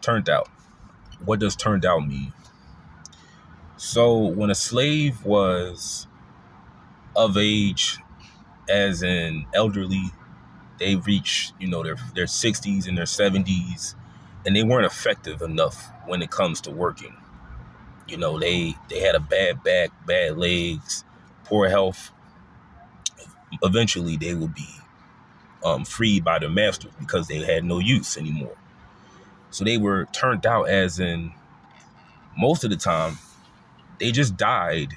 Turned out. What does turned out mean? So when a slave was of age, as in elderly, they reached, their 60s and their 70s, and they weren't effective enough when it comes to working. They had a bad back, bad legs, poor health. Eventually, they would be freed by their masters because they had no use anymore. So they were turned out, as in most of the time, they just died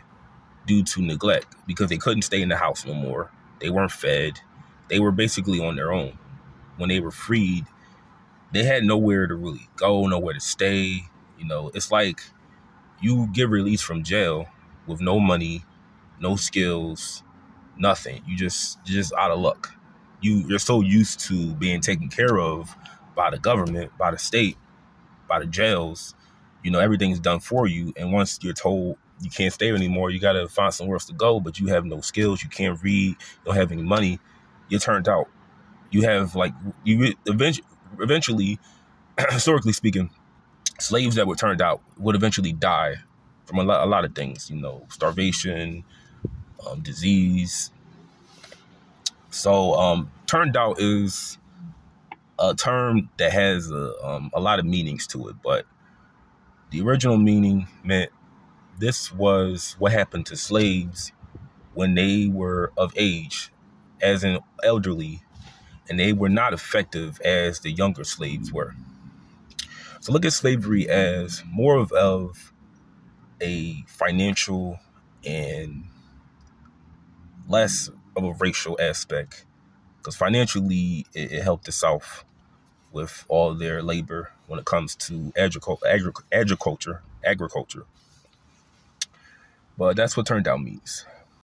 due to neglect because they couldn't stay in the house no more. They weren't fed. They were basically on their own. When they were freed, they had nowhere to really go, nowhere to stay. It's like you get released from jail with no money, no skills, nothing. You're just out of luck. You're so used to being taken care of by the government, by the state, by the jails. Everything's done for you. And once you're told you can't stay anymore, you got to find somewhere else to go, but you have no skills. You can't read. You don't have any money. You're turned out. You have eventually, historically speaking, slaves that were turned out would eventually die from a lot of things, starvation, disease. So turned out is a term that has a lot of meanings to it, but the original meaning meant this was what happened to slaves when they were of age, as in elderly, and they were not effective as the younger slaves were. So look at slavery as more of a financial and less of a racial aspect, because financially it helped the South with all their labor when it comes to agriculture. But that's what turned out means.